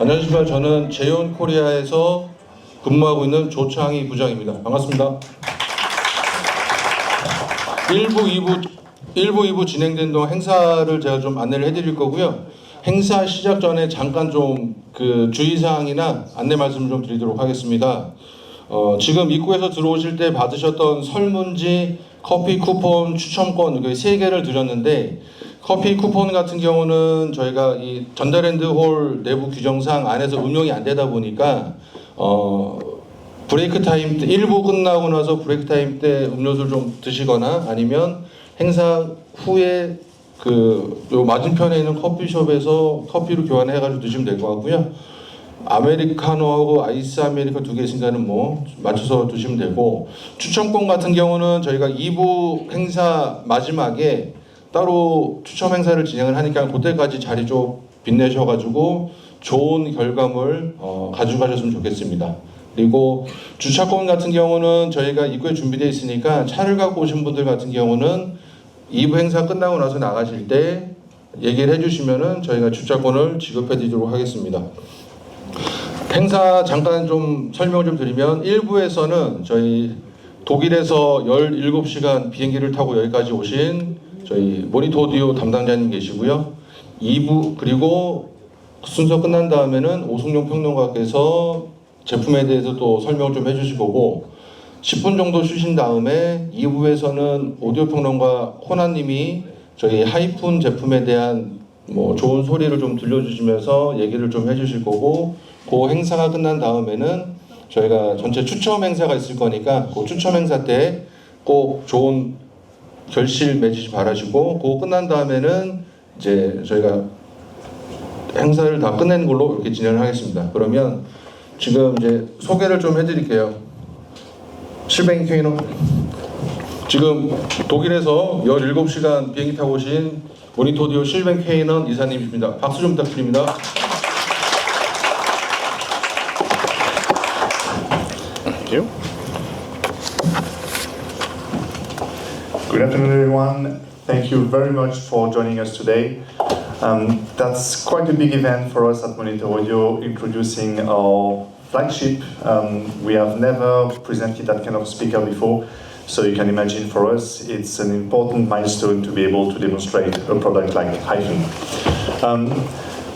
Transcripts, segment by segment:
안녕하십니까. 저는 제온 코리아에서 근무하고 있는 조창희 부장입니다. 반갑습니다. 1부, 2부 진행된 동안 행사를 제가 좀 안내를 해드릴 거고요. 행사 시작 전에 잠깐 좀 그 주의사항이나 안내 말씀 좀 드리도록 하겠습니다. 지금 입구에서 들어오실 때 받으셨던 설문지, 커피 쿠폰, 추첨권 그 3개를 드렸는데 커피 쿠폰 같은 경우는 저희가 이 전자랜드 홀 내부 규정상 안에서 운용이 안 되다 보니까 브레이크 타임 때 1부 끝나고 나서 브레이크 타임 때 음료수를 좀 드시거나 아니면 행사 후에 요 맞은편에 있는 커피숍에서 커피로 교환해가지고 드시면 될 것 같고요. 아메리카노하고 아이스 아메리카노 2개 있으니까는 뭐 맞춰서 드시면 되고, 추첨권 같은 경우는 저희가 2부 행사 마지막에 따로 추첨 행사를 진행을 하니까 그때까지 자리 좀 빚내셔가지고 좋은 결과물 가져가셨으면 좋겠습니다. 그리고 주차권 같은 경우는 저희가 입구에 준비되어 있으니까 차를 갖고 오신 분들 같은 경우는 2부 행사 끝나고 나서 나가실 때 얘기를 해주시면은 저희가 주차권을 지급해 드리도록 하겠습니다. 행사 잠깐 좀 설명을 좀 드리면 1부에서는 저희 독일에서 17시간 비행기를 타고 여기까지 오신 저희 모니터 오디오 담당자님 계시고요. 2부 그리고 순서 끝난 다음에는 오승용 평론가께서 제품에 대해서 또 설명을 좀 해주실 거고, 10분 정도 쉬신 다음에 2부에서는 오디오 평론가 호나님이 저희 하이픈 제품에 대한 뭐 좋은 소리를 좀 들려주시면서 얘기를 좀 해주실 거고, 그 행사가 끝난 다음에는 저희가 전체 추첨 행사가 있을 거니까 그 추첨 행사 때 꼭 좋은 결실 맺으시 바라시고, 그거 끝난 다음에는 이제 저희가 행사를 다 끝낸 걸로 이렇게 진행을 하겠습니다. 그러면 지금 이제 소개를 좀 해드릴게요. 실뱅케이너 지금 독일에서 17시간 비행기 타고 오신 모니터 오디오 실뱅케이너 이사님이십니다. 박수 좀 부탁드립니다. Thank you. Good afternoon, everyone. Thank you very much for joining us today. That's quite a big event for us at Monitor Audio, introducing our flagship. We have never presented that kind of speaker before, so you can imagine for us it's an important milestone to be able to demonstrate a product like Hyphen.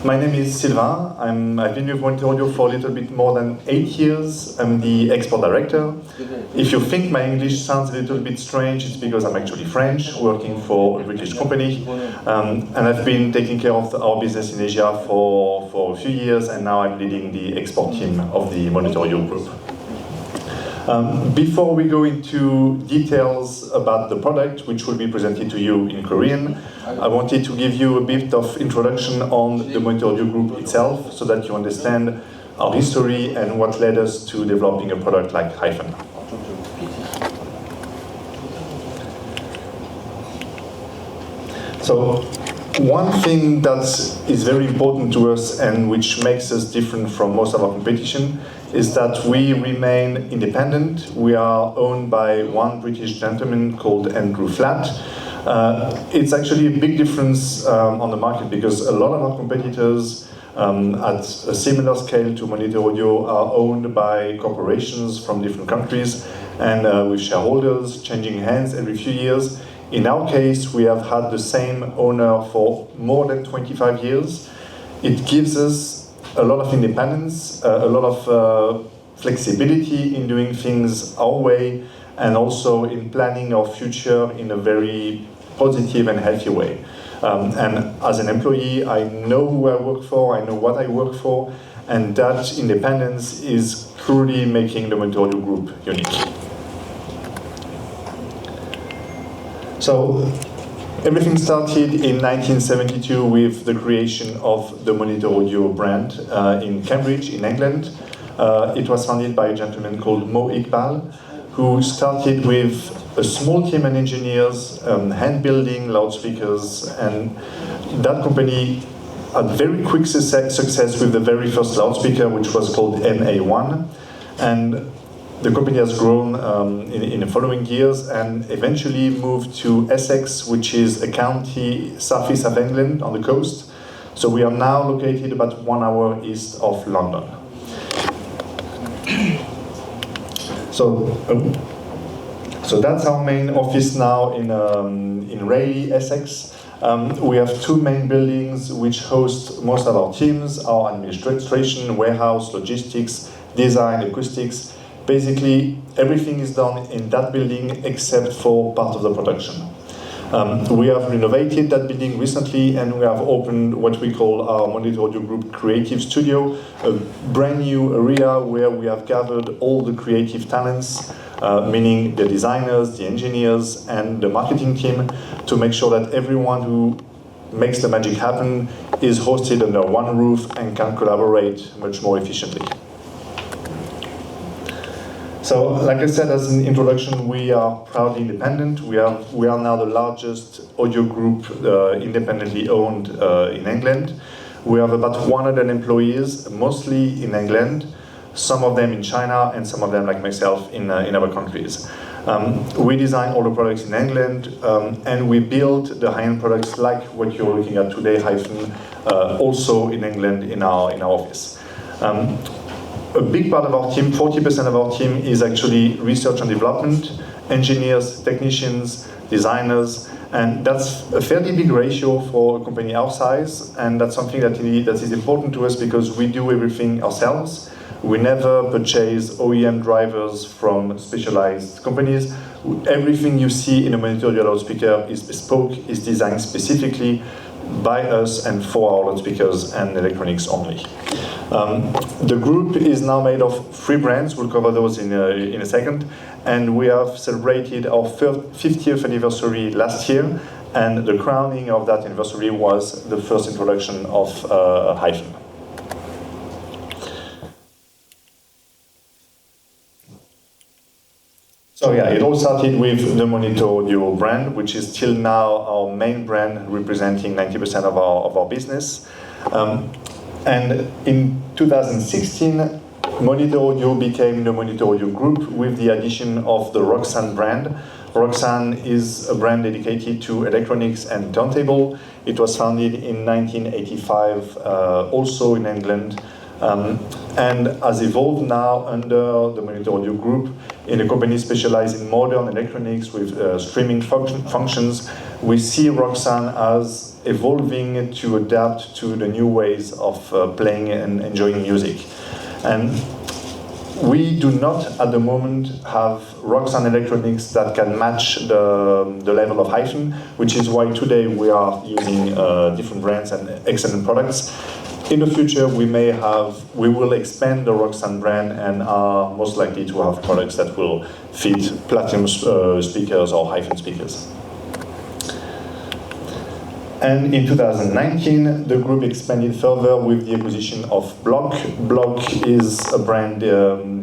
My name is Sylvain. I've been with Monitor Audio for a little bit more than 8 years. I'm the export director. If you think my English sounds a little bit strange, it's because I'm actually French, working for a British company. And I've been taking care of our business in Asia for a few years, and now I'm leading the export team of the Monitor Audio group. Before we go into details about the product, which will be presented to you in Korean, I wanted to give you a bit of introduction on the Monitor Audio Group itself, so that you understand our history and what led us to developing a product like Hyphen. So, one thing that is very important to us and which makes us different from most of our competition is that we remain independent. We are owned by one British gentleman called Andrew Flatt. It's actually a big difference on the market, because a lot of our competitors at a similar scale to Monitor Audio are owned by corporations from different countries and with shareholders changing hands every few years. In our case, we have had the same owner for more than 25 years. It gives us a lot of independence, a lot of flexibility in doing things our way, and also in planning our future in a very positive and healthy way. And as an employee, I know who I work for, I know what I work for, and that independence is truly making the Monitor Audio Group unique. So, everything started in 1972 with the creation of the Monitor Audio brand in Cambridge, in England. It was founded by a gentleman called Mo Iqbal, who started with a small team of engineers, hand building loudspeakers, and that company had very quick success with the very first loudspeaker, which was called MA1. And the company has grown in the following years and eventually moved to Essex, which is a county southeast of England on the coast. So we are now located about 1 hour east of London. So that's our main office now in Rayleigh, Essex. We have 2 main buildings which host most of our teams, our administration, warehouse, logistics, design, acoustics. Basically, everything is done in that building except for part of the production. We have renovated that building recently, and we have opened what we call our Monitor Audio Group Creative Studio, a brand new area where we have gathered all the creative talents, meaning the designers, the engineers, and the marketing team, to make sure that everyone who makes the magic happen is hosted under one roof and can collaborate much more efficiently. So, like I said as an introduction, we are proudly independent. We are now the largest audio group independently owned in England. We have about 100 employees, mostly in England, some of them in China, and some of them, like myself, in other countries. We design all the products in England, and we build the high-end products like what you're looking at today, Hyphen, also in England in our office. A big part of our team, 40% of our team, is actually research and development, engineers, technicians, designers, and that's a fairly big ratio for a company our size, and that's something that is important to us because we do everything ourselves. We never purchase OEM drivers from specialized companies. Everything you see in a monitor audio loudspeaker is bespoke, is designed specifically by us and for our loudspeakers and electronics only. The group is now made of 3 brands. We'll cover those in a second. And we have celebrated our 50th anniversary last year, and the crowning of that anniversary was the first introduction of Hyphen. So yeah, it all started with the Monitor Audio brand, which is still now our main brand, representing 90% of our business. And in 2016, Monitor Audio became the Monitor Audio Group with the addition of the Roxane brand. Roxane is a brand dedicated to electronics and turntable. It was founded in 1985, also in England, and has evolved now under the Monitor Audio Group in a company specialized in modern electronics with streaming functions. We see Roxane as evolving to adapt to the new ways of playing and enjoying music. And we do not, at the moment, have Roxane electronics that can match the level of Hyphen, which is why today we are using different brands and excellent products. In the future, we will expand the Roxane brand and are most likely to have products that will fit Platinum speakers or Hyphen speakers. And in 2019, the group expanded further with the acquisition of Block. Block is a brand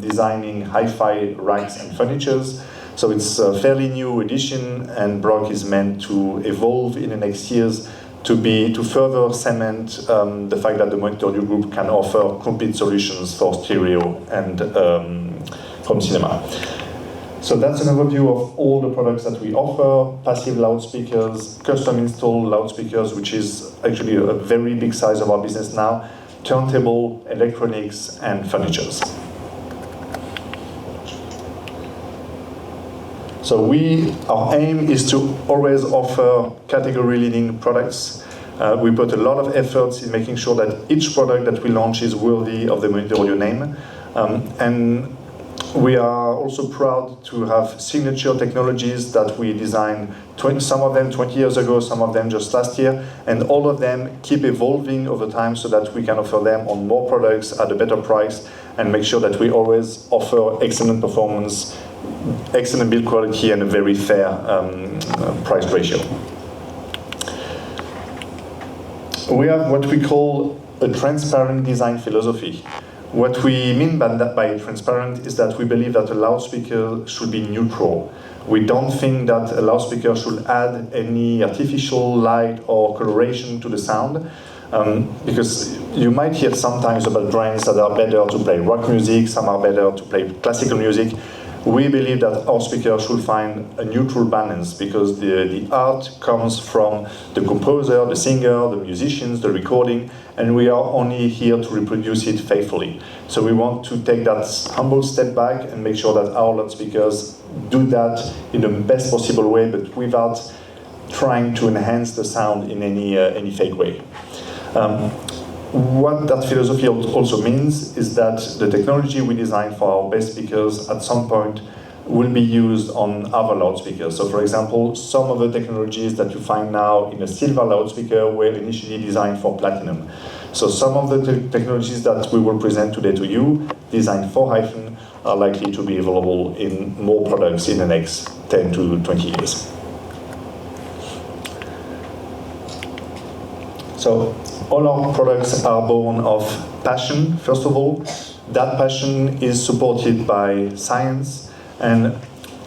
designing hi-fi racks and furnitures. So it's a fairly new addition, and Block is meant to evolve in the next years to further cement the fact that the Monitor Audio Group can offer complete solutions for stereo and home cinema. So that's an overview of all the products that we offer: passive loudspeakers, custom installed loudspeakers, which is actually a very big size of our business now, turntable, electronics, and furnitures. So our aim is to always offer category-leading products. We put a lot of efforts in making sure that each product that we launch is worthy of the Monitor Audio name. And we are also proud to have signature technologies that we designed, some of them 20 years ago, some of them just last year, and all of them keep evolving over time so that we can offer them on more products at a better price and make sure that we always offer excellent performance, excellent build quality, and a very fair price ratio. We have what we call a transparent design philosophy. What we mean by transparent is that we believe that a loudspeaker should be neutral. We don't think that a loudspeaker should add any artificial light or coloration to the sound, because you might hear sometimes about brands that are better to play rock music, some are better to play classical music. we believe that our speaker should find a neutral balance, because the art comes from the composer, the singer, the musicians, the recording, and we are only here to reproduce it faithfully. So we want to take that humble step back and make sure that our loudspeakers do that in the best possible way, but without trying to enhance the sound in any fake way. What that philosophy also means is that the technology we design for our bass speakers at some point will be used on other loudspeakers. So for example, some of the technologies that you find now in a silver loudspeaker were initially designed for platinum. So some of the technologies that we will present today to you, designed for Hyphen, are likely to be available in more products in the next 10 to 20 years. So all our products are born of passion, first of all. That passion is supported by science, and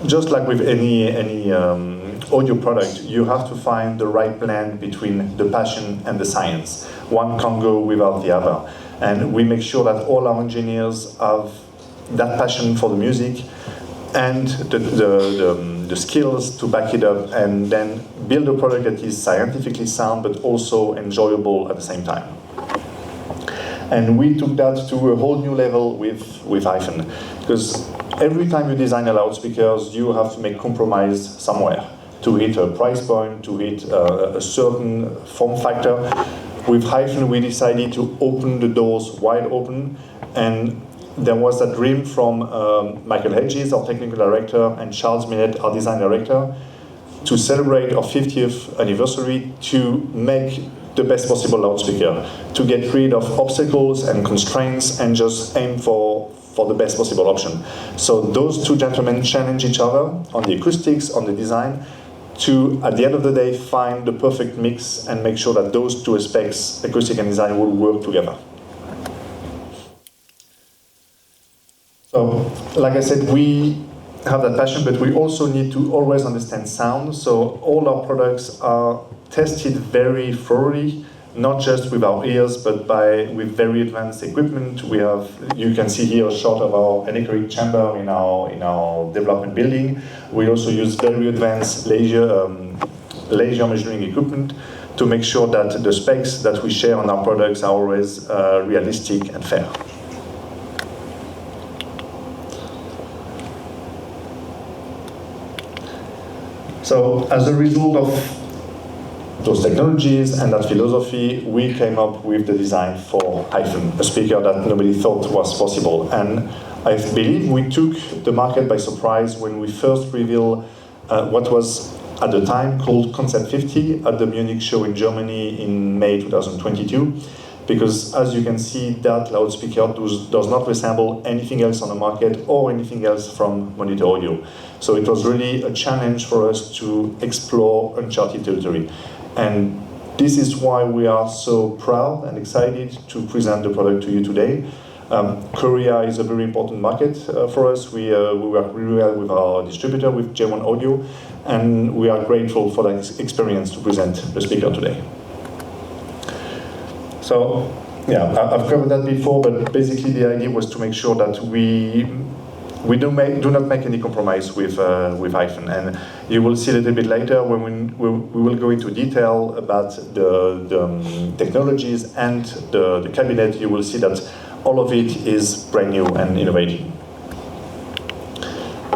just like with any audio product, you have to find the right blend between the passion and the science. One can't go without the other. And we make sure that all our engineers have that passion for the music and the skills to back it up, and then build a product that is scientifically sound but also enjoyable at the same time. And we took that to a whole new level with Hyphen, because every time you design a loudspeakers, you have to make compromise somewhere to hit a price point, to hit a certain form factor. With Hyphen, we decided to open the doors wide open, and there was that dream from Michael Hedges, our technical director, and Charles Minette, our design director, to celebrate our 50th anniversary to make the best possible loudspeaker, to get rid of obstacles and constraints and just aim for the best possible option. So those two gentlemen challenge each other on the acoustics, on the design, to, at the end of the day, find the perfect mix and make sure that those two aspects, acoustic and design, will work together. So, like I said, we have that passion, but we also need to always understand sound. So all our products are tested very thoroughly, not just with our ears, but with very advanced equipment. We have, you can see here a shot of our anechoic chamber in our development building. We also use very advanced laser measuring equipment to make sure that the specs that we share on our products are always realistic and fair. So as a result of those technologies and that philosophy, we came up with the design for Hyphen, a speaker that nobody thought was possible. And I believe we took the market by surprise when we first revealed what was at the time called Concept 50 at the Munich show in Germany in May 2022. Because as you can see, that loudspeaker does not resemble anything else on the market or anything else from Monitor Audio. So it was really a challenge for us to explore uncharted territory. And this is why we are so proud and excited to present the product to you today. Korea is a very important market for us. We work really well with our distributor, with J1 Audio, and we are grateful for that experience to present the speaker today. So, yeah, I've covered that before, but basically the idea was to make sure that we do not make any compromise with Hyphen. And you will see a little bit later when we will go into detail about the technologies and the cabinet. You will see that all of it is brand new and innovative.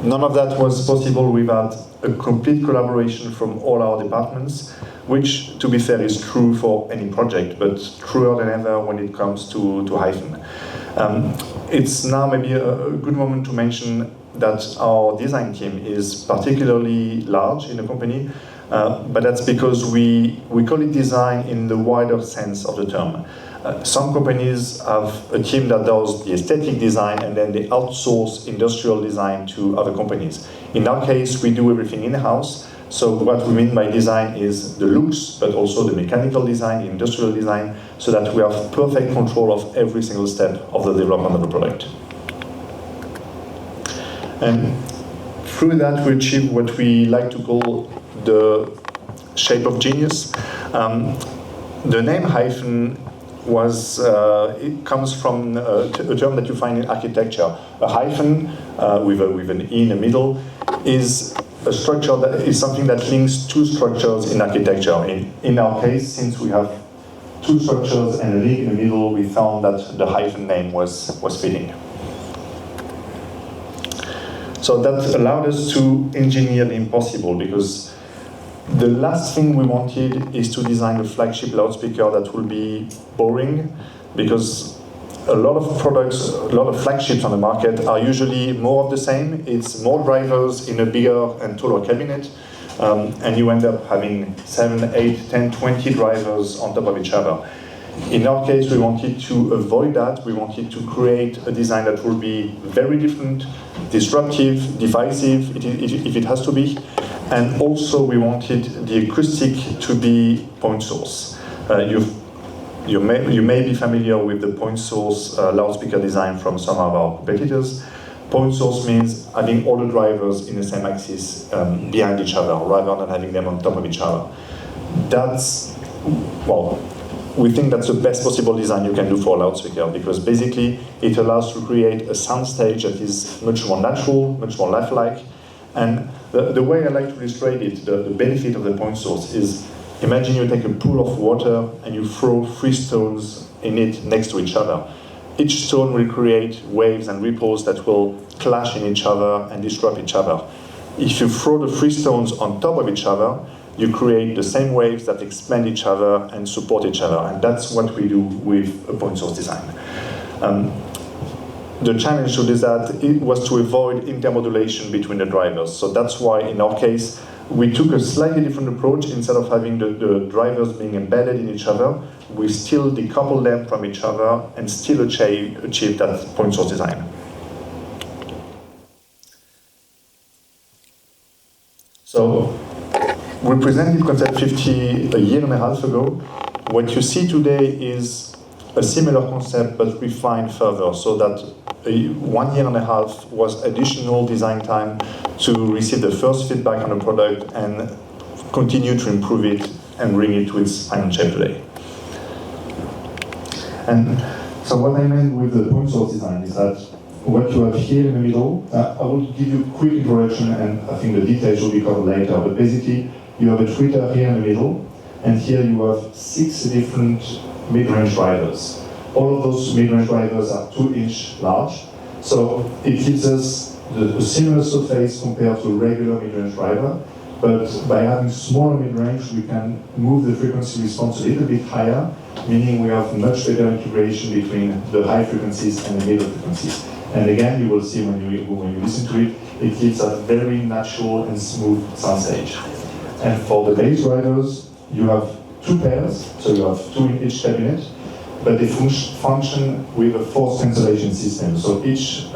None of that was possible without a complete collaboration from all our departments, which, to be fair, is true for any project, but truer than ever when it comes to Hyphen. It's now maybe a good moment to mention that our design team is particularly large in the company, but that's because we call it design in the wider sense of the term. Some companies have a team that does the aesthetic design and then they outsource industrial design to other companies. In our case, we do everything in-house. So what we mean by design is the looks, but also the mechanical design, the industrial design, so that we have perfect control of every single step of the development of the product. And through that, we achieve what we like to call the shape of genius. The name Hyphen it comes from a term that you find in architecture. A hyphen with an E in the middle is a structure that is something that links two structures in architecture. In our case, since we have two structures and a link in the middle, we found that the hyphen name was fitting. So that allowed us to engineer the impossible, because the last thing we wanted is to design a flagship loudspeaker that will be boring, because a lot of products, a lot of flagships on the market are usually more of the same. It's more drivers in a bigger and taller cabinet, and you end up having 7, 8, 10, 20 drivers on top of each other. In our case, we wanted to avoid that. We wanted to create a design that will be very different, disruptive, divisive, if it has to be. And also, we wanted the acoustic to be point source. You may be familiar with the point source loudspeaker design from some of our competitors. Point source means having all the drivers in the same axis behind each other, rather than having them on top of each other. That's, well, we think that's the best possible design you can do for a loudspeaker, because basically it allows to create a soundstage that is much more natural, much more lifelike. And the way I like to illustrate it, the benefit of the point source is, imagine you take a pool of water and you throw 3 stones in it next to each other. Each stone will create waves and ripples that will clash in each other and disrupt each other. If you throw the 3 stones on top of each other, you create the same waves that expand each other and support each other. And that's what we do with a point source design. The challenge to that was to avoid intermodulation between the drivers. So that's why, in our case, we took a slightly different approach. Instead of having the drivers being embedded in each other, we still decouple them from each other and still achieve that point source design. So we presented Concept 50 a year and a half ago. What you see today is a similar concept but refined further, so that 1 year and a half was additional design time to receive the first feedback on the product and continue to improve it and bring it to its final shape today. And so what I meant with the point source design is that what you have here in the middle, I will give you a quick introduction, and I think the details will be covered later, but basically you have a tweeter here in the middle, and here you have 6 different mid-range drivers. All of those mid-range drivers are 2-inch large, so it gives us a similar surface compared to a regular mid-range driver, but by having smaller mid-range, we can move the frequency response a little bit higher, meaning we have much better integration between the high frequencies and the middle frequencies. And again, you will see when you listen to it, it gives a very natural and smooth soundstage. And for the bass drivers, you have 2 pairs, so you have 2 in each cabinet, but they function with a force cancellation system. So each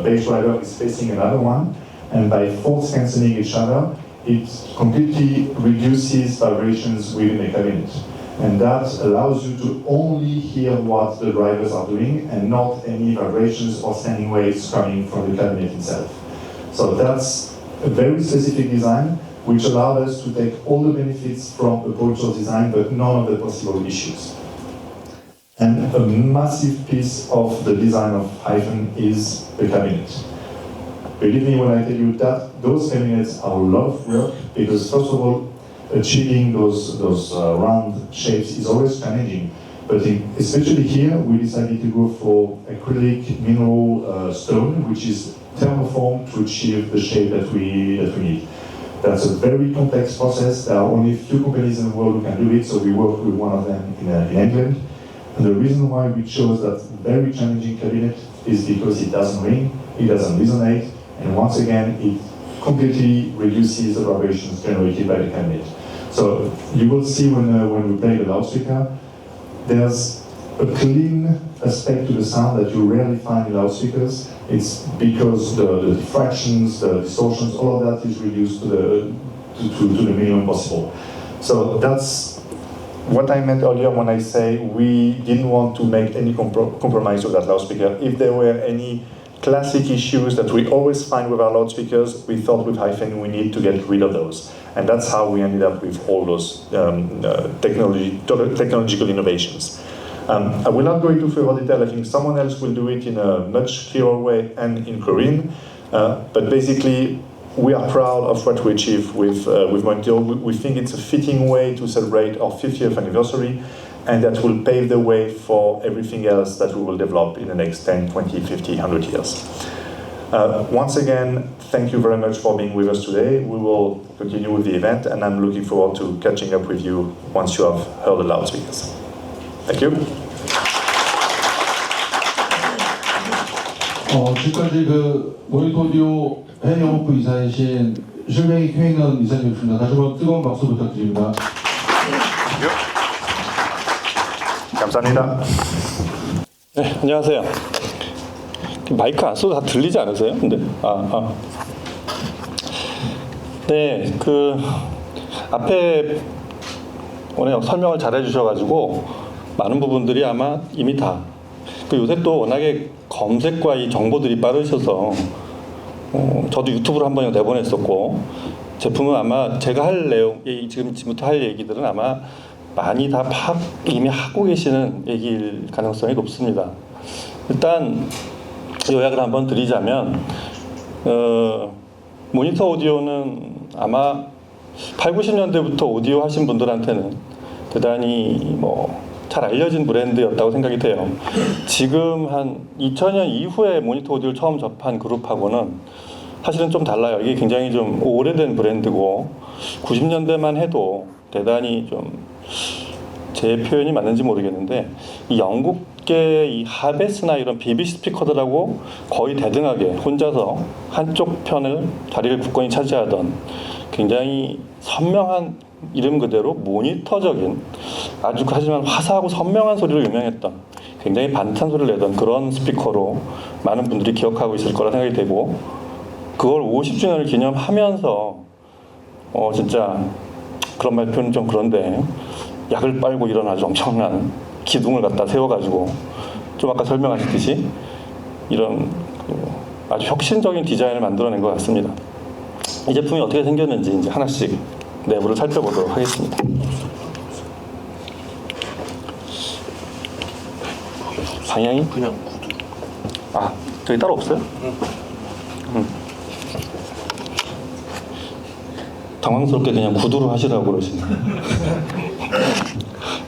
bass driver is facing another one, and by force cancelling each other, it completely reduces vibrations within the cabinet. And that allows you to only hear what the drivers are doing and not any vibrations or standing waves coming from the cabinet itself. So that's a very specific design, which allowed us to take all the benefits from a point source design, but none of the possible issues. And a massive piece of the design of Hyphen is the cabinet. Believe me when I tell you that those cabinets are a lot of work, because first of all, achieving those round shapes is always challenging. But especially here, we decided to go for acrylic mineral stone, which is thermoformed to achieve the shape that we need. That's a very complex process. There are only a few companies in the world who can do it, so we work with one of them in England. And the reason why we chose that very challenging cabinet is because it doesn't ring, it doesn't resonate, and once again, it completely reduces the vibrations generated by the cabinet. So you will see when we play the loudspeaker, there's a clean aspect to the sound that you rarely find in loudspeakers. It's because the diffractions, the distortions, all of that is reduced to the minimum possible. So that's what I meant earlier when I say we didn't want to make any compromise with that loudspeaker. If there were any classic issues that we always find with our loudspeakers, we thought with Hyphen we need to get rid of those. And that's how we ended up with all those technological innovations. I will not go into further detail. I think someone else will do it in a much clearer way and in Korean. But basically, we are proud of what we achieve with Monito. We think it's a fitting way to celebrate our 50th anniversary, and that will pave the way for everything else that we will develop in the next 10, 20, 50, 100 years. Once again, thank you very much for being with us today. We will continue with the event, and I'm looking forward to catching up with you once you have heard the loudspeakers. Thank you. 지금까지 그 모니터 오디오 해외 영업부 이사이신 실뱅이 쾌인은 이사님이십니다. 다시 한번 뜨거운 박수 부탁드립니다. 감사합니다. 네, 안녕하세요. 마이크 안 써도 다 들리지 않으세요? 근데 네, 그 앞에 오늘 설명을 잘 해주셔가지고 많은 부분들이 아마 이미 다. 그 요새 또 워낙에 검색과 이 정보들이 빠르셔서 저도 유튜브로 한 번 내보냈었고 제품은 아마 제가 할 내용, 지금부터 할 얘기들은 아마 많이 다 이미 하고 계시는 얘기일 가능성이 높습니다. 일단 요약을 한번 드리자면 모니터 오디오는 아마 8, 90년대부터 오디오 하신 분들한테는 대단히 잘 알려진 브랜드였다고 생각이 돼요. 지금 한 2000년 이후에 모니터 오디오를 처음 접한 그룹하고는 사실은 좀 달라요. 이게 굉장히 좀 오래된 브랜드고 90년대만 해도 대단히 좀 제 표현이 맞는지 모르겠는데 이 영국계 이 하베스나 이런 BBC 스피커들하고 거의 대등하게 혼자서 한쪽 편을 자리를 굳건히 차지하던 굉장히 선명한 이름 그대로 모니터적인 아주 하지만 화사하고 선명한 소리로 유명했던 굉장히 반탄 소리를 내던 그런 스피커로 많은 분들이 기억하고 있을 거라 생각이 되고 그걸 50주년을 기념하면서 진짜 그런 말 표현은 좀 그런데 약을 빨고 이런 아주 엄청난 기둥을 갖다 세워가지고 좀 아까 설명하셨듯이 이런 아주 혁신적인 디자인을 만들어낸 것 같습니다. 이 제품이 어떻게 생겼는지 이제 하나씩 내부를 살펴보도록 하겠습니다. 방향이? 그냥 구두. 저기 따로 없어요? 당황스럽게 그냥 구두로 하시라고 그러시네요.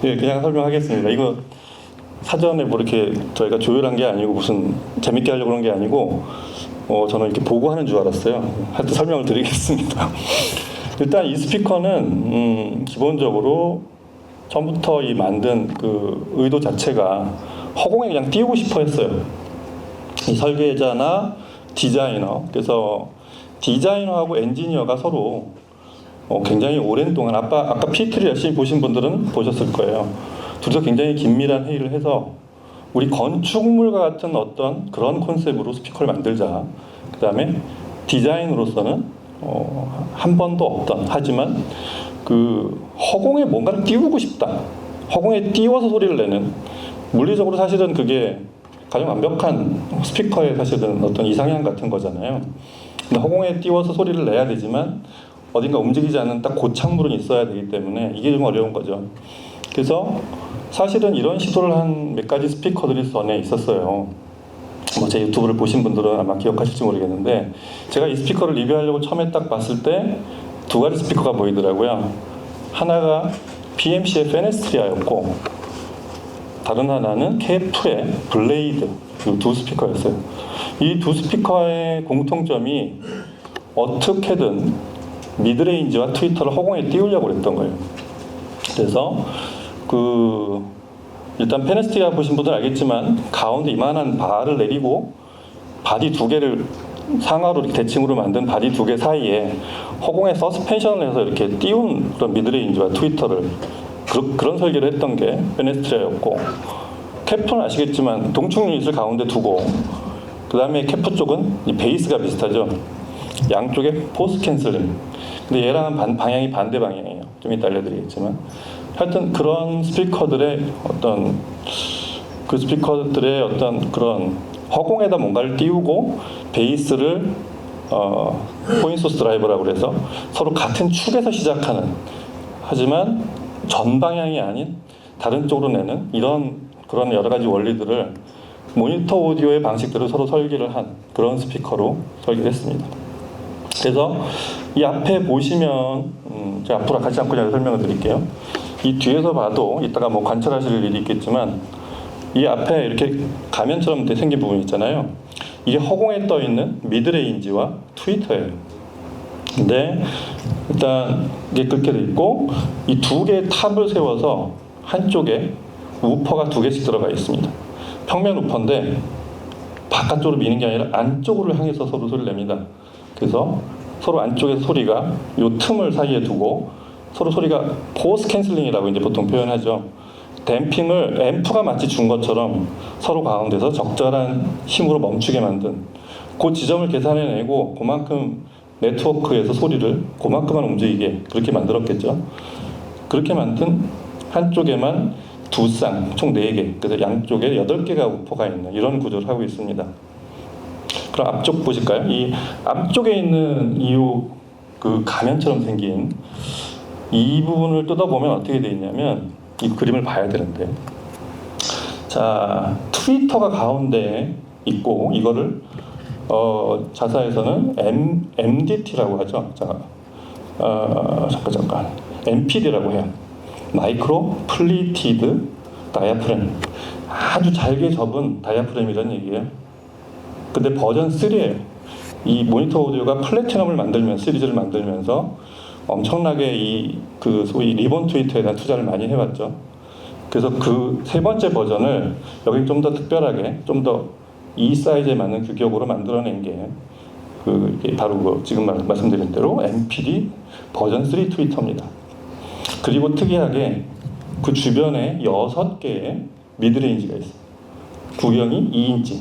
예, 그냥 설명하겠습니다. 이거 사전에 이렇게 저희가 조율한 게 아니고 무슨 재밌게 하려고 그런 게 아니고 저는 이렇게 보고 하는 줄 알았어요. 하여튼 설명을 드리겠습니다. 일단 이 스피커는 기본적으로 처음부터 이 만든 그 의도 자체가 허공에 그냥 띄우고 싶어 했어요. 이 설계자나 디자이너, 그래서 디자이너하고 엔지니어가 서로 굉장히 오랜 동안 아까 PT를 열심히 보신 분들은 보셨을 거예요. 둘이서 굉장히 긴밀한 회의를 해서 우리 건축물과 같은 어떤 그런 컨셉으로 스피커를 만들자. 그 다음에 디자인으로서는 한 번도 없던 하지만 그 허공에 뭔가를 띄우고 싶다. 허공에 띄워서 소리를 내는 물리적으로 사실은 그게 가장 완벽한 스피커의 사실은 어떤 이상향 같은 거잖아요. 근데 허공에 띄워서 소리를 내야 되지만 어딘가 움직이지 않는 딱 고착물은 있어야 되기 때문에 이게 좀 어려운 거죠. 그래서 사실은 이런 시도를 한 몇 가지 스피커들이 전에 있었어요. 제 유튜브를 보신 분들은 아마 기억하실지 모르겠는데 제가 이 스피커를 리뷰하려고 처음에 딱 봤을 때 두 가지 스피커가 보이더라고요. 하나가 BMC의 페네스트리아였고 다른 하나는 KF2의 블레이드, 이 두 스피커였어요. 이 두 스피커의 공통점이 어떻게든 미드레인지와 트위터를 허공에 띄우려고 그랬던 거예요. 그래서 일단 페네스트리아 보신 분들은 알겠지만 가운데 이만한 바를 내리고 바디 두 개를 상하로 이렇게 대칭으로 만든 바디 두 개 사이에 허공에 서스펜션을 해서 이렇게 띄운 그런 미드레인지와 트위터를 그런 설계를 했던 게 페네스트리아였고 캐프는 아시겠지만 동축 유닛을 가운데 두고 그 다음에 캐프 쪽은 이 베이스가 비슷하죠. 양쪽에 포스 캔슬링. 근데 얘랑은 방향이 반대 방향이에요. 좀 이따 알려드리겠지만 하여튼 그런 스피커들의 어떤 그런 허공에다 뭔가를 띄우고 베이스를 포인트 소스 드라이버라고 그래서 서로 같은 축에서 시작하는 하지만 전 방향이 아닌 다른 쪽으로 내는 이런 그런 여러 가지 원리들을 모니터 오디오의 방식대로 서로 설계를 한 그런 스피커로 설계를 했습니다. 그래서 이 앞에 보시면 제가 앞으로 가지 않고 제가 설명을 드릴게요. 이 뒤에서 봐도 이따가 뭐 관찰하실 일이 있겠지만 이 앞에 이렇게 가면처럼 생긴 부분이 있잖아요. 이게 허공에 떠 있는 미드레인지와 트위터예요. 근데 일단 이게 그렇게 돼 있고 이 두 개의 탑을 세워서 한쪽에 우퍼가 두 개씩 들어가 있습니다. 평면 우퍼인데 바깥쪽으로 미는 게 아니라 안쪽으로 향해서 서로 소리를 냅니다. 그래서 서로 안쪽에서 소리가 이 틈을 사이에 두고 서로 소리가 포스 캔슬링이라고 이제 보통 표현하죠. 댐핑을 앰프가 마치 준 것처럼 서로 가운데서 적절한 힘으로 멈추게 만든 그 지점을 계산해내고 그만큼 네트워크에서 소리를 그만큼만 움직이게 그렇게 만들었겠죠. 그렇게 만든 한쪽에만 두 쌍, 총 4개, 그래서 양쪽에 8개가 우퍼가 있는 이런 구조를 하고 있습니다. 그럼 앞쪽 보실까요? 이 앞쪽에 있는 이 그 가면처럼 생긴 이 부분을 뜯어보면 어떻게 되어 있냐면 이 그림을 봐야 되는데 자 트위터가 가운데 있고 이거를 자사에서는 MDT라고 하죠. 자, 잠깐 MPD라고 해요. 마이크로 플리티드 다이아프램, 아주 잘게 접은 다이아프램이라는 얘기예요. 근데 버전 3예요. 이 모니터 오디오가 플래티넘을 만들면서 시리즈를 만들면서 엄청나게 이 그 소위 리본 트위터에 대한 투자를 많이 해왔죠. 그래서 그 세 번째 버전을 여기 좀 더 특별하게 좀 더 이 사이즈에 맞는 규격으로 만들어낸 게 이게 바로 그 지금 말씀드린 대로 MPD 버전 3 트위터입니다. 그리고 특이하게 그 주변에 6개의 미드레인지가 있어요. 구경이 2인치.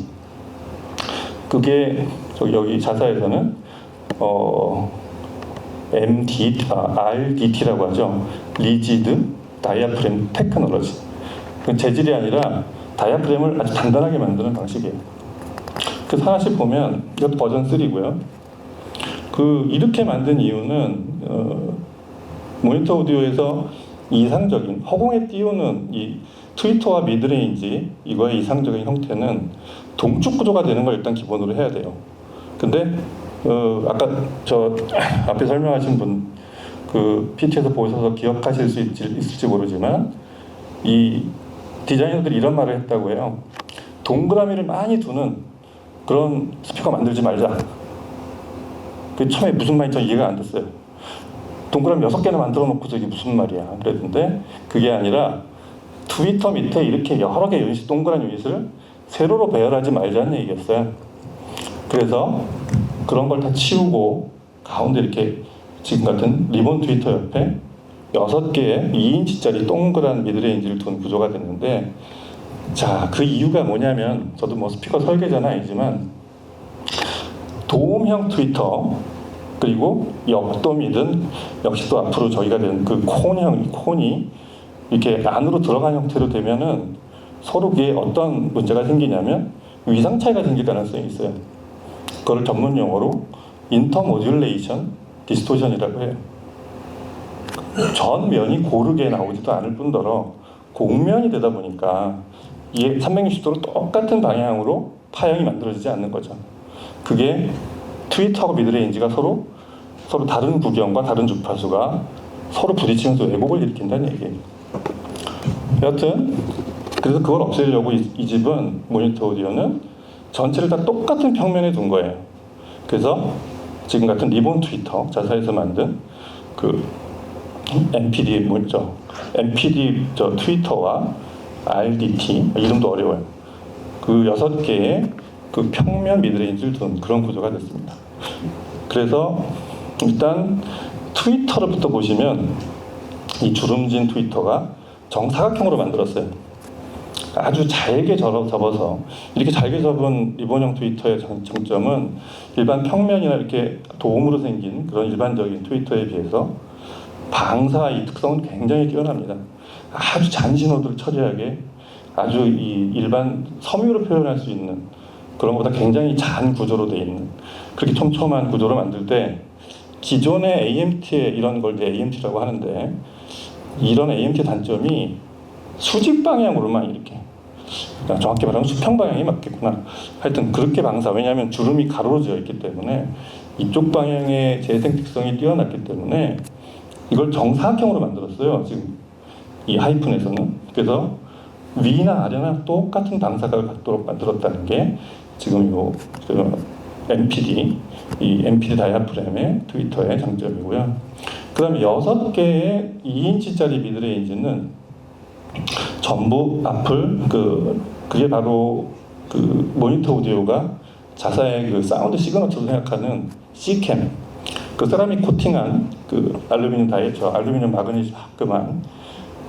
그게 여기 자사에서는 RDT라고 하죠. 리지드 다이아프램 테크놀로지. 재질이 아니라 다이아프램을 아주 단단하게 만드는 방식이에요. 그래서 하나씩 보면 이것도 버전 3고요. 이렇게 만든 이유는 모니터 오디오에서 이상적인 허공에 띄우는 이 트위터와 미드레인지 이거의 이상적인 형태는 동축 구조가 되는 걸 일단 기본으로 해야 돼요. 근데 아까 저 앞에 설명하신 분 그 PT에서 보셔서 기억하실 수 있을지 모르지만 이 디자이너들이 이런 말을 했다고 해요. 동그라미를 많이 두는 그런 스피커 만들지 말자. 그 처음에 무슨 말인지 전 이해가 안 됐어요. 동그라미 6개나 만들어 놓고서 이게 무슨 말이야 그랬는데 그게 아니라 트위터 밑에 이렇게 여러 개 유닛, 동그란 유닛을 세로로 배열하지 말자는 얘기였어요. 그래서 그런 걸 다 치우고 가운데 이렇게 지금 같은 리본 트위터 옆에 6개의 2인치짜리 동그란 미드레인지를 둔 구조가 됐는데 자, 그 이유가 뭐냐면 저도 뭐 스피커 설계자는 아니지만 도움형 트위터 그리고 역돔이든 역시 또 앞으로 저희가 된 그 콘이 이렇게 안으로 들어간 형태로 되면은 서로 그게 어떤 문제가 생기냐면 위상 차이가 생길 가능성이 있어요. 그걸 전문 용어로 인터모듈레이션 디스토션이라고 해요. 전면이 고르게 나오지도 않을 뿐더러 곡면이 되다 보니까 이게 360도로 똑같은 방향으로 파형이 만들어지지 않는 거죠. 그게 트위터하고 미드레인지가 서로 다른 구경과 다른 주파수가 서로 부딪히면서 왜곡을 일으킨다는 얘기예요. 여하튼 그래서 그걸 없애려고 이 집은 모니터 오디오는 전체를 다 똑같은 평면에 둔 거예요. 그래서 지금 같은 리본 트위터 자사에서 만든 그 MPD 트위터와 RDT 이름도 어려워요. 그 6개의 그 평면 미드레인지를 둔 그런 구조가 됐습니다. 그래서 일단 트위터로부터 보시면 이 주름진 트위터가 정사각형으로 만들었어요. 아주 잘게 접어서 이렇게 잘게 접은 리본형 트위터의 장점은 일반 평면이나 이렇게 도움으로 생긴 그런 일반적인 트위터에 비해서 방사 이 특성은 굉장히 뛰어납니다. 아주 잔신호들 처리하게 아주 이 일반 섬유로 표현할 수 있는 그런 것보다 굉장히 잔 구조로 되어 있는 그렇게 촘촘한 구조로 만들 때 기존의 AMT에 이런 걸 AMT라고 하는데 이런 AMT 단점이 수직 방향으로만 이렇게 정확히 말하면 수평 방향이 맞겠구나. 하여튼 그렇게 방사. 왜냐하면 주름이 가로지어 있기 때문에 이쪽 방향의 재생 특성이 뛰어났기 때문에 이걸 정사각형으로 만들었어요. 지금 이 하이픈에서는. 그래서 위나 아래나 똑같은 방사각을 갖도록 만들었다는 게 지금 요 MPD, 이 MPD 다이아프램의 트위터의 장점이고요. 그 다음에 6개의 2인치짜리 미드레인지는 전부 앞을 그게 바로 그 모니터 오디오가 자사의 그 사운드 시그너처로 생각하는 C캠, 그 세라믹 코팅한 그 알루미늄 알루미늄 마그네슘 합금한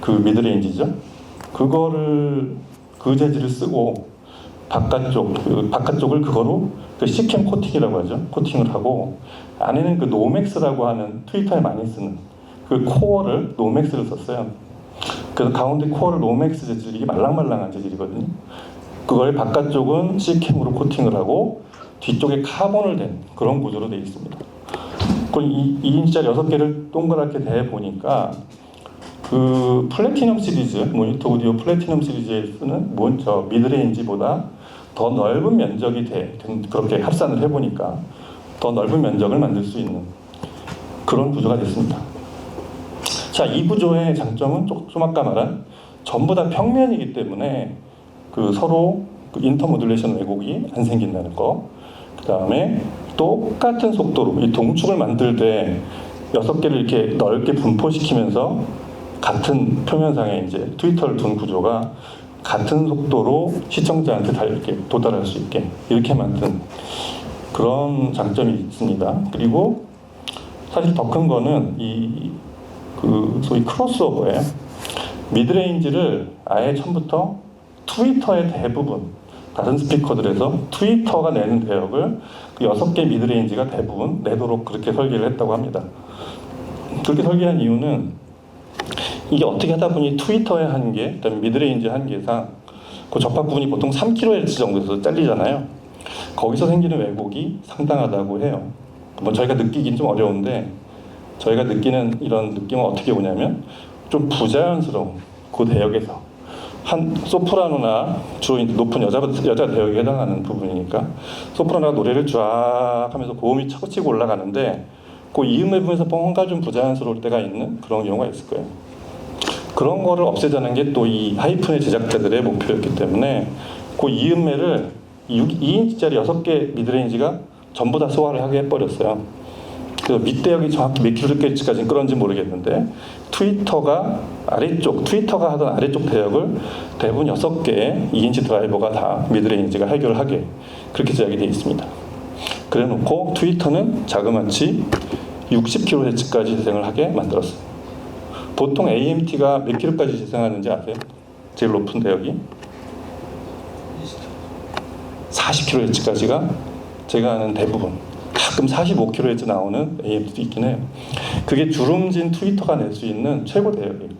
그 미드레인지죠. 그거를 그 재질을 쓰고 바깥쪽을 그거로 그 C캠 코팅이라고 하죠. 코팅을 하고 안에는 그 노맥스라고 하는 트위터에 많이 쓰는 그 코어를 노맥스를 썼어요. 그래서 가운데 코어를 노맥스 재질, 이게 말랑말랑한 재질이거든요. 그걸 바깥쪽은 C캠으로 코팅을 하고 뒤쪽에 카본을 댄 그런 구조로 되어 있습니다. 그럼 2인치짜리 6개를 동그랗게 대 보니까 그 플래티넘 시리즈, 모니터 오디오 플래티넘 시리즈에 쓰는 미드레인지보다 더 넓은 면적이 그렇게 합산을 해보니까 더 넓은 면적을 만들 수 있는 그런 구조가 됐습니다. 자, 이 구조의 장점은 좀 아까 말한 전부 다 평면이기 때문에 그 서로 그 인터모듈레이션 왜곡이 안 생긴다는 거. 그 다음에 똑같은 속도로 이 동축을 만들 때 6개를 이렇게 넓게 분포시키면서 같은 표면상에 이제 트위터를 둔 구조가 같은 속도로 시청자한테 다 이렇게 도달할 수 있게 이렇게 만든 그런 장점이 있습니다. 그리고 사실 더 큰 거는 그 소위 크로스오버예요. 미드레인지를 아예 처음부터 트위터의 대부분 다른 스피커들에서 트위터가 내는 대역을 그 6개 미드레인지가 대부분 내도록 그렇게 설계를 했다고 합니다. 그렇게 설계한 이유는 이게 어떻게 하다 보니 트위터의 한계, 그다음에 미드레인지 한계상 그 접합 부분이 보통 3kHz 정도에서 잘리잖아요. 거기서 생기는 왜곡이 상당하다고 해요. 뭐 저희가 느끼긴 좀 어려운데 저희가 느끼는 이런 느낌은 어떻게 오냐면 좀 부자연스러운 그 대역에서 한 소프라노나 주로 높은 여자 대역에 해당하는 부분이니까 소프라노가 노래를 쫙 하면서 고음이 차고치고 올라가는데 그 이음의 부분에서 뭔가 좀 부자연스러울 때가 있는 그런 경우가 있을 거예요. 그런 거를 없애자는 게 또 이 하이픈의 제작자들의 목표였기 때문에 그 이음매를 2인치짜리 6개 미드레인지가 전부 다 소화를 하게 해버렸어요. 그래서 밑대역이 정확히 몇 킬로헤르츠까지는 끌었는지 모르겠는데 트위터가 하던 아래쪽 대역을 대부분 6개의 2인치 드라이버가 다 미드레인지가 해결을 하게 그렇게 제작이 되어 있습니다. 그래 놓고 트위터는 자그마치 60kHz까지 재생을 하게 만들었어요. 보통 AMT가 몇 킬로까지 재생하는지 아세요? 제일 높은 대역이 40kHz까지가 제가 아는 대부분, 가끔 45kHz 나오는 AMT도 있긴 해요. 그게 주름진 트위터가 낼 수 있는 최고 대역이에요.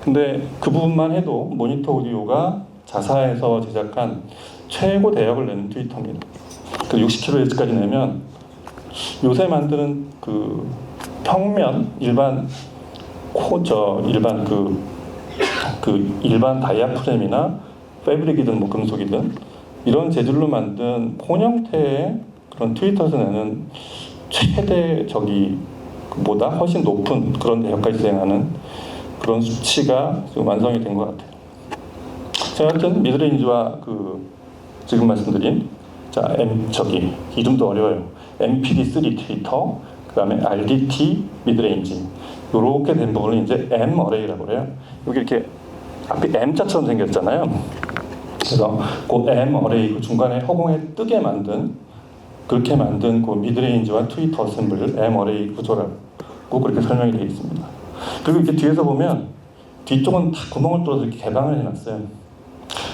근데 그 부분만 해도 모니터 오디오가 자사에서 제작한 최고 대역을 내는 트위터입니다. 그 60kHz까지 내면 요새 만드는 그 평면 일반 일반 다이아프램이나 패브릭이든 뭐 금속이든 이런 재질로 만든 폰 형태의 그런 트위터에서 내는 최대 보다 훨씬 높은 그런 대역까지 진행하는 그런 수치가 지금 완성이 된 것 같아요. 자, 하여튼 미드레인지와 지금 말씀드린 이름도 어려워요. MPD3 트위터, 그 다음에 RDT 미드레인지 이렇게 된 부분을 이제 M 어레이라고 해요. 여기 이렇게 앞이 M자처럼 생겼잖아요. 그래서 그 M 어레이 그 중간에 허공에 뜨게 만든 그렇게 만든 그 미드레인지와 트위터 어셈블을 M 어레이 구조라고 그렇게 설명이 되어 있습니다. 그리고 이렇게 뒤에서 보면 뒤쪽은 다 구멍을 뚫어서 이렇게 개방을 해놨어요.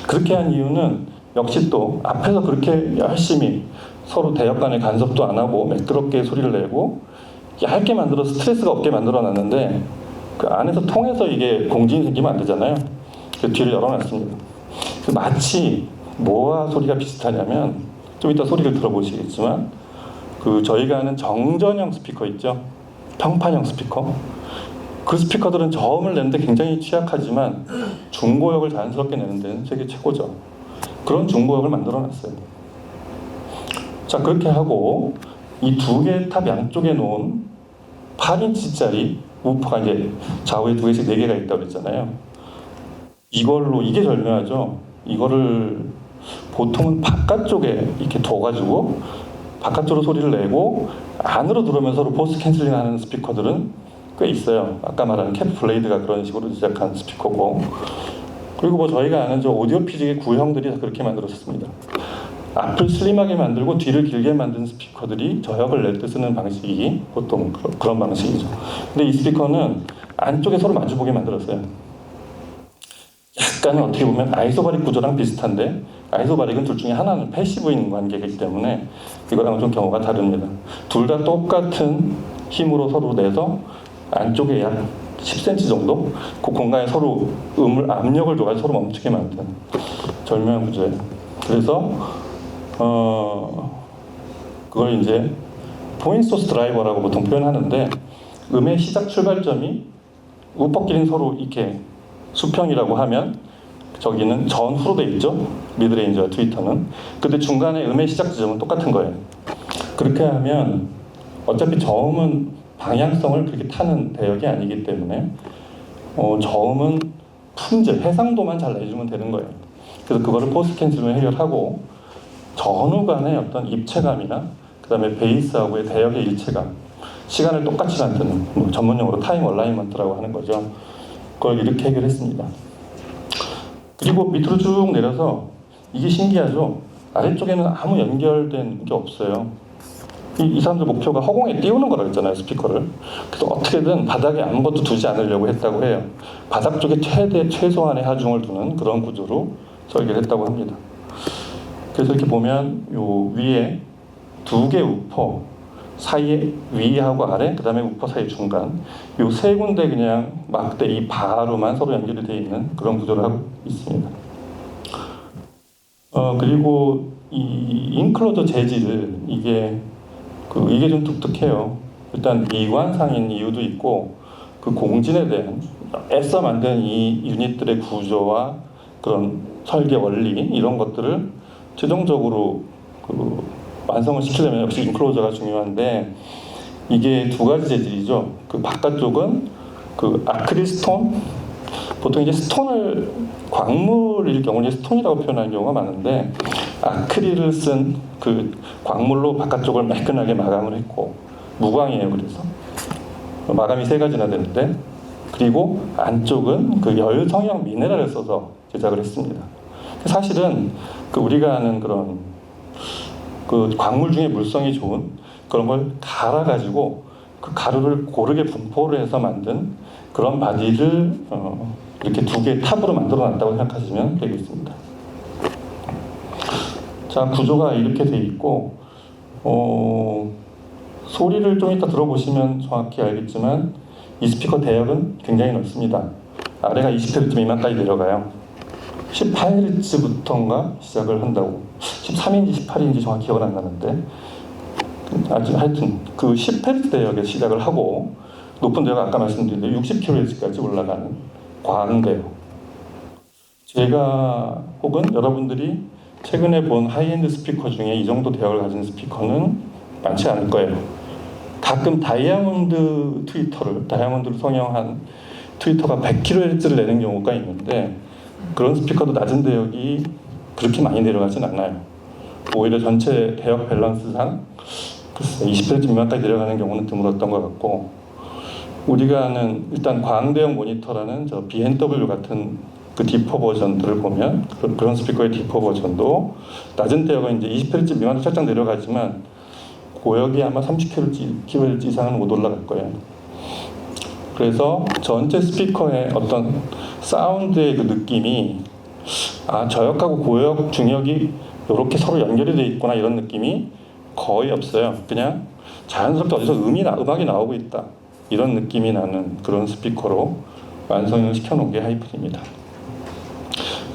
그렇게 한 이유는 역시 또 앞에서 그렇게 열심히 서로 대역 간의 간섭도 안 하고 매끄럽게 소리를 내고 얇게 만들어 스트레스가 없게 만들어 놨는데 그 안에서 통해서 이게 공진이 생기면 안 되잖아요. 그 뒤를 열어놨습니다. 마치 뭐와 소리가 비슷하냐면 좀 이따 소리를 들어보시겠지만 저희가 아는 정전형 스피커 있죠? 평판형 스피커. 그 스피커들은 저음을 내는데 굉장히 취약하지만 중고역을 자연스럽게 내는 데는 세계 최고죠. 그런 중고역을 만들어놨어요. 자, 그렇게 하고 이 두 개의 탑 양쪽에 놓은 8인치짜리 우퍼가 이제 좌우에 두 개씩 4개가 있다고 그랬잖아요. 이걸로, 이게 절묘하죠. 이거를 보통은 바깥쪽에 이렇게 둬가지고 바깥쪽으로 소리를 내고 안으로 들어오면서 서로 보스 캔슬링 하는 스피커들은 꽤 있어요. 아까 말한 캡 블레이드가 그런 식으로 제작한 스피커고, 그리고 뭐 저희가 아는 저 오디오 피직의 구형들이 다 그렇게 만들어졌습니다. 앞을 슬림하게 만들고 뒤를 길게 만든 스피커들이 저역을 낼 때 쓰는 방식이 보통 그런 방식이죠. 근데 이 스피커는 안쪽에 서로 마주보게 만들었어요. 약간 어떻게 보면 아이소바릭 구조랑 비슷한데, 아이소바릭은 둘 중에 하나는 패시브인 관계이기 때문에 이거랑은 좀 경우가 다릅니다. 둘 다 똑같은 힘으로 서로 내서 안쪽에 약 10cm 정도 그 공간에 서로 압력을 줘가지고 서로 멈추게 만든 절묘한 구조예요. 그래서 그걸 이제 포인트 소스 드라이버라고 보통 표현하는데, 음의 시작 출발점이 우퍼끼리는 서로 이렇게 수평이라고 하면 저기는 전후로 돼 있죠. 미드레인지와 트위터는. 근데 중간에 음의 시작 지점은 똑같은 거예요. 그렇게 하면 어차피 저음은 방향성을 그렇게 타는 대역이 아니기 때문에 저음은 품질, 해상도만 잘 내주면 되는 거예요. 그래서 그거를 포스 캔슬로 해결하고 전후 간의 어떤 입체감이나 그 다음에 베이스하고의 대역의 일체감, 시간을 똑같이 만드는, 뭐 전문용어로 타임 얼라이먼트라고 하는 거죠. 그걸 이렇게 해결했습니다. 그리고 밑으로 쭉 내려서 이게 신기하죠. 아래쪽에는 아무 연결된 게 없어요. 이 사람들 목표가 허공에 띄우는 거라 그랬잖아요, 스피커를. 그래서 어떻게든 바닥에 아무것도 두지 않으려고 했다고 해요. 바닥 쪽에 최소한의 하중을 두는 그런 구조로 설계를 했다고 합니다. 그래서 이렇게 보면 요 위에 두 개 우퍼 사이에, 위하고 아래, 그 다음에 우퍼 사이 중간, 요 세 군데 그냥 막대 이 바로만 서로 연결이 되어 있는 그런 구조를 하고 있습니다. 그리고 이 인클로저 재질을 이게 좀 독특해요. 일단 미관상인 이유도 있고, 그 공진에 대한 애써 만든 이 유닛들의 구조와 그런 설계 원리 이런 것들을 최종적으로 완성을 시키려면 역시 인클로저가 중요한데, 이게 두 가지 재질이죠. 그 바깥쪽은 그 아크릴 스톤, 보통 이제 스톤을 광물일 경우는 스톤이라고 표현하는 경우가 많은데, 아크릴을 쓴 그 광물로 바깥쪽을 매끈하게 마감을 했고, 무광이에요. 그래서 마감이 3가지나 되는데, 그리고 안쪽은 그 열성형 미네랄을 써서 제작을 했습니다. 사실은 그 우리가 아는 그런 그 광물 중에 물성이 좋은 그런 걸 갈아가지고 그 가루를 고르게 분포를 해서 만든 그런 바디를 이렇게 두 개의 탑으로 만들어놨다고 생각하시면 되겠습니다. 자, 구조가 이렇게 돼 있고, 소리를 좀 이따 들어보시면 정확히 알겠지만 이 스피커 대역은 굉장히 넓습니다. 아래가 20Hz 미만까지 내려가요. 18Hz부터인가 시작을 한다고, 13인지 18인지 정확히 기억은 안 나는데, 하여튼 그 10Hz 대역에 시작을 하고 높은 대역 아까 말씀드린 대로 60kHz까지 올라가는 광대역. 제가 혹은 여러분들이 최근에 본 하이엔드 스피커 중에 이 정도 대역을 가진 스피커는 많지 않을 거예요. 가끔 다이아몬드를 성형한 트위터가 100kHz를 내는 경우가 있는데, 그런 스피커도 낮은 대역이 그렇게 많이 내려가진 않아요. 오히려 전체 대역 밸런스상 20Hz 미만까지 내려가는 경우는 드물었던 것 같고, 우리가 아는 일단 광대역 모니터라는 저 B&W 같은 그 디퍼 버전들을 보면 그런 스피커의 디퍼 버전도 낮은 대역은 이제 20Hz 미만으로 살짝 내려가지만 고역이 아마 30kHz 이상은 못 올라갈 거예요. 그래서 전체 스피커의 어떤 사운드의 그 느낌이, 저역하고 고역, 중역이 이렇게 서로 연결이 돼 있구나, 이런 느낌이 거의 없어요. 그냥 자연스럽게 어디서 음악이 나오고 있다, 이런 느낌이 나는 그런 스피커로 완성을 시켜놓은 게 하이픈입니다.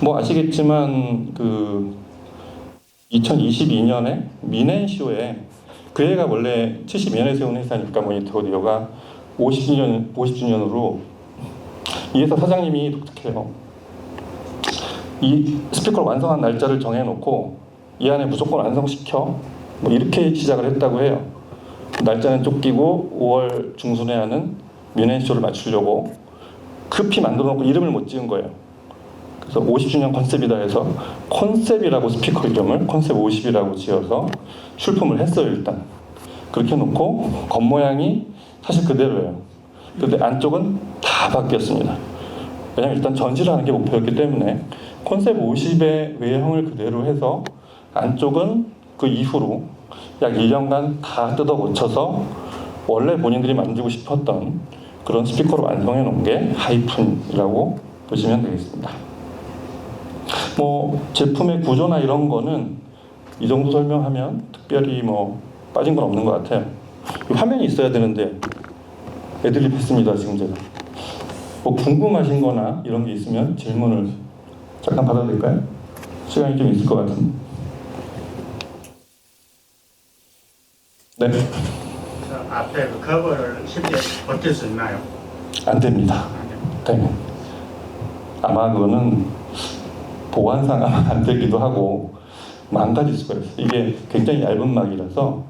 뭐 아시겠지만 그 2022년에 미넨쇼에, 그 애가 원래 72년에 세운 회사니까 모니터 오디오가 50주년으로 이 회사 사장님이 독특해요. 이 스피커를 완성한 날짜를 정해놓고 이 안에 무조건 완성시켜 뭐 이렇게 시작을 했다고 해요. 날짜는 쫓기고 5월 중순에 하는 뮌헨쇼를 맞추려고 급히 만들어놓고 이름을 못 지은 거예요. 그래서 50주년 컨셉이다 해서 컨셉이라고 스피커 이름을 컨셉 50이라고 지어서 출품을 했어요. 일단 그렇게 놓고 겉모양이 사실 그대로예요. 근데 안쪽은 다 바뀌었습니다. 왜냐면 일단 전시를 하는 게 목표였기 때문에 컨셉 50의 외형을 그대로 해서 안쪽은 그 이후로 약 1년간 다 뜯어 고쳐서 원래 본인들이 만들고 싶었던 그런 스피커로 완성해 놓은 게 하이픈이라고 보시면 되겠습니다. 뭐 제품의 구조나 이런 거는 이 정도 설명하면 특별히 뭐 빠진 건 없는 것 같아요. 화면이 있어야 되는데 애드립 했습니다. 지금 제가 뭐 궁금하신 거나 이런 게 있으면 질문을 잠깐 받아도 될까요? 시간이 좀 있을 것 같은데. 네. 앞에 그 커버를 쉽게 벗길 수 있나요? 안 됩니다. 네. 아마 그거는 보안상 아마 안 되기도 하고 망가질 수가 있어요. 이게 굉장히 얇은 막이라서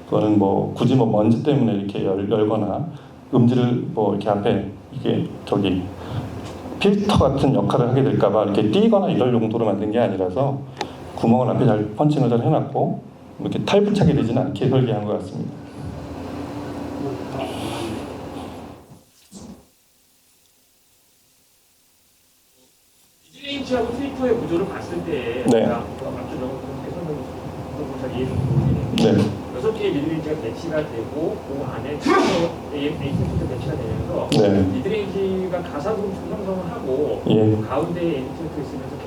그거는 뭐 굳이 뭐 먼지 때문에 이렇게 열거나 음질을 뭐 이렇게 앞에 이게 저기 필터 같은 역할을 하게 될까봐 이렇게 띄거나 이럴 용도로 만든 게 아니라서 구멍을 앞에 잘 펀칭을 잘 해놨고 이렇게 탈부착이 되지는 않게 설계한 것 같습니다. 미드레인지하고 트위터의 구조를 봤을 때 네. 아까 그렇게 설명을 잘 이해를 보이는데 네. 6개의 미드레인지가 배치가 되고 그 안에 트위터 AT도 배치가 되면서 네. 미드레인지가 가사도 형성을 하고 예. 가운데에 엔티가 있으면서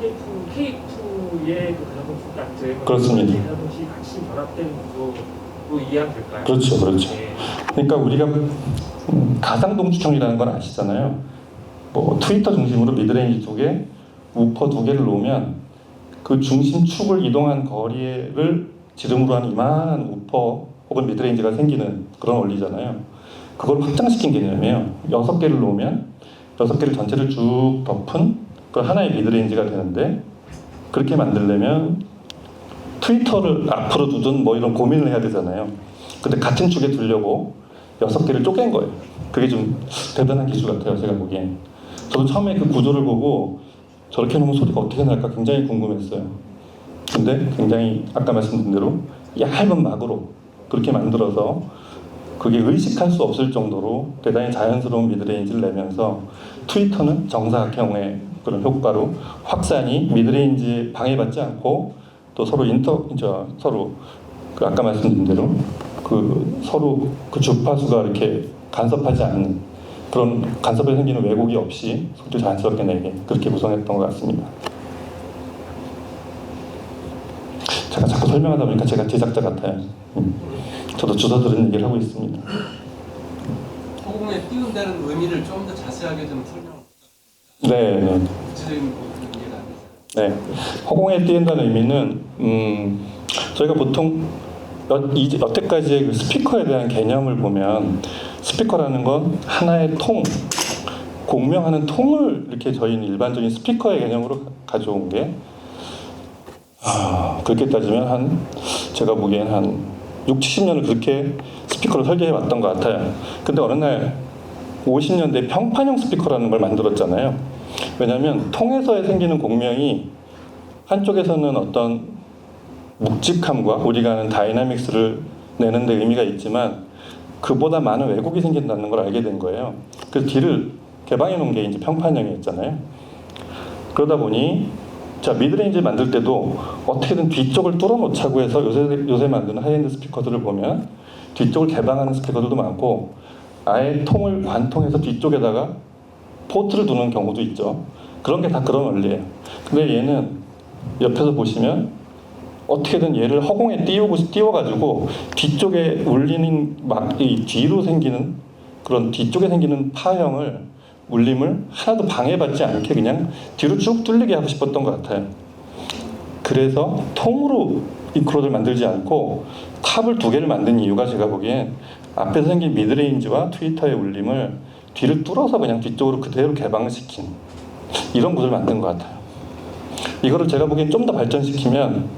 K2의 그 가사동식 같은 그렇습니다. 가사동식이 같이 결합된 구조로 이해하면 될까요? 그렇죠, 그렇죠. 네. 그러니까 우리가 가상동축형이라는 건 아시잖아요. 뭐 트위터 중심으로 미드레인지 쪽에 우퍼 2개를 놓으면 그 중심 축을 이동한 거리를 지름으로 한 이만한 우퍼 혹은 미드레인지가 생기는 그런 원리잖아요. 그걸 확장시킨 개념이에요. 6개를 놓으면 6개를 전체를 쭉 덮은 그 하나의 미드레인지가 되는데 그렇게 만들려면 트위터를 앞으로 두든 뭐 이런 고민을 해야 되잖아요. 근데 같은 축에 두려고 6개를 쪼갠 거예요. 그게 좀 대단한 기술 같아요. 제가 보기엔. 저도 처음에 그 구조를 보고 저렇게 놓으면 소리가 어떻게 날까 굉장히 궁금했어요. 근데 굉장히 아까 말씀드린 대로 얇은 막으로 그렇게 만들어서 그게 의식할 수 없을 정도로 대단히 자연스러운 미드레인지를 내면서 트위터는 정사각형의 그런 효과로 확산이 미드레인지에 방해받지 않고 또 서로 서로 그 아까 말씀드린 대로 그 서로 그 주파수가 이렇게 간섭하지 않는 그런 간섭에 생기는 왜곡이 없이 소리를 자연스럽게 내게 그렇게 구성했던 것 같습니다. 제가 자꾸 설명하다 보니까 제가 제작자 같아요. 저도 주워 들은 얘기를 하고 있습니다. 허공에 띄운다는 의미를 좀 더 자세하게 좀 설명. 네. 구체적인 부분은 이해가 안 되죠. 네. 허공에 띄운다는 의미는 저희가 보통 여태까지의 그 스피커에 대한 개념을 보면 스피커라는 건 하나의 통, 공명하는 통을 이렇게 저희는 일반적인 스피커의 개념으로 가져온 게 그렇게 따지면 제가 보기엔 한 6, 70년을 그렇게 스피커를 설계해 왔던 것 같아요. 근데 어느 날 50년대 평판형 스피커라는 걸 만들었잖아요. 왜냐하면 통에서 생기는 공명이 한쪽에서는 어떤 묵직함과 우리가 아는 다이나믹스를 내는 데 의미가 있지만 그보다 많은 왜곡이 생긴다는 걸 알게 된 거예요. 그래서 뒤를 개방해 놓은 게 이제 평판형이었잖아요. 그러다 보니 자 미드레인지 만들 때도 어떻게든 뒤쪽을 뚫어놓자고 해서 요새 만드는 하이엔드 스피커들을 보면 뒤쪽을 개방하는 스피커들도 많고 아예 통을 관통해서 뒤쪽에다가 포트를 두는 경우도 있죠. 그런 게 다 그런 원리예요. 근데 얘는 옆에서 보시면 어떻게든 얘를 허공에 띄워가지고 뒤쪽에 울리는 이 뒤로 생기는 그런 뒤쪽에 생기는 파형을 울림을 하나도 방해받지 않게 그냥 뒤로 쭉 뚫리게 하고 싶었던 것 같아요. 그래서 통으로 인크로드를 만들지 않고 탑을 2개를 만든 이유가 제가 보기엔 앞에서 생긴 미드레인지와 트위터의 울림을 뒤를 뚫어서 그냥 뒤쪽으로 그대로 개방시킨 이런 구조를 만든 것 같아요. 이거를 제가 보기엔 좀 더 발전시키면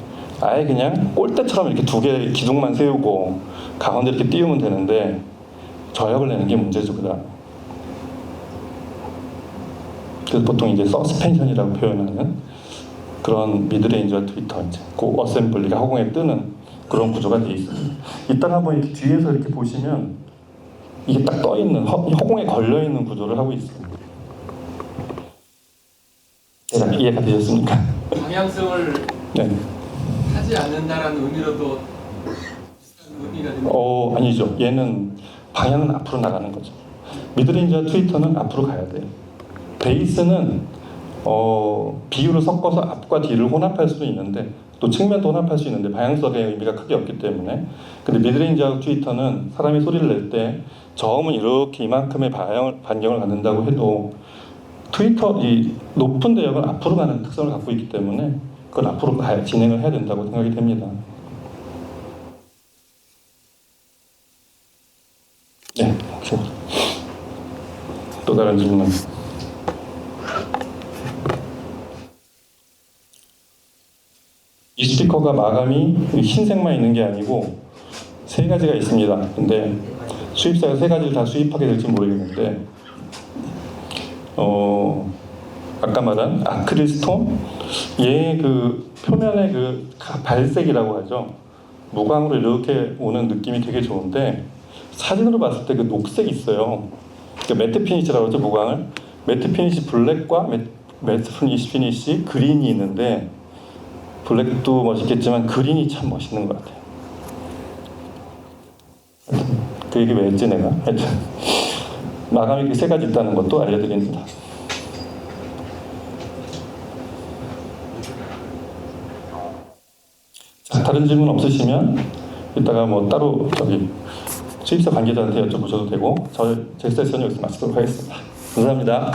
아예 그냥 골대처럼 이렇게 두 개의 기둥만 세우고 가운데 이렇게 띄우면 되는데 저역을 내는 게 문제죠. 그다음. 그래서 보통 이제 서스펜션이라고 표현하는 그런 미드레인지와 트위터 이제 그 어셈블리가 허공에 뜨는 그런 구조가 돼 있어요. 이따가 한번 이렇게 뒤에서 이렇게 보시면 이게 딱 떠 있는 허공에 걸려 있는 구조를 하고 있습니다. 이해가 되셨습니까? 방향성을 네. 하지 않는다라는 의미로도 비슷한 의미가 됩니다. 아니죠. 얘는 방향은 앞으로 나가는 거죠. 미드레인지와 트위터는 앞으로 가야 돼요. 베이스는 비율을 섞어서 앞과 뒤를 혼합할 수도 있는데 또 측면도 혼합할 수 있는데 방향성의 의미가 크게 없기 때문에. 근데 미드레인지하고 트위터는 사람이 소리를 낼 때 저음은 이렇게 이만큼의 반경을 갖는다고 해도 트위터 이 높은 대역은 앞으로 가는 특성을 갖고 있기 때문에 그건 앞으로 진행을 해야 된다고 생각이 됩니다. 네, 또 다른 질문. 이 스피커가 마감이 흰색만 있는 게 아니고 세 가지가 있습니다. 근데 수입사가 세 가지를 다 수입하게 될지 모르겠는데 아까 말한 아크릴 스톤 얘 그 표면의 그 발색이라고 하죠. 무광으로 이렇게 오는 느낌이 되게 좋은데 사진으로 봤을 때 그 녹색이 있어요. 그 매트 피니시라고 하죠. 무광을 매트 피니시 블랙과 매트 피니시 그린이 있는데 블랙도 멋있겠지만 그린이 참 멋있는 것 같아요. 그 얘기 왜 했지 내가? 하여튼 마감이 그 세 가지 있다는 것도 알려드립니다. 자, 다른 질문 없으시면 이따가 뭐 따로 수입사 관계자한테 여쭤보셔도 되고 제 세션을 여기서 마치도록 하겠습니다. 감사합니다.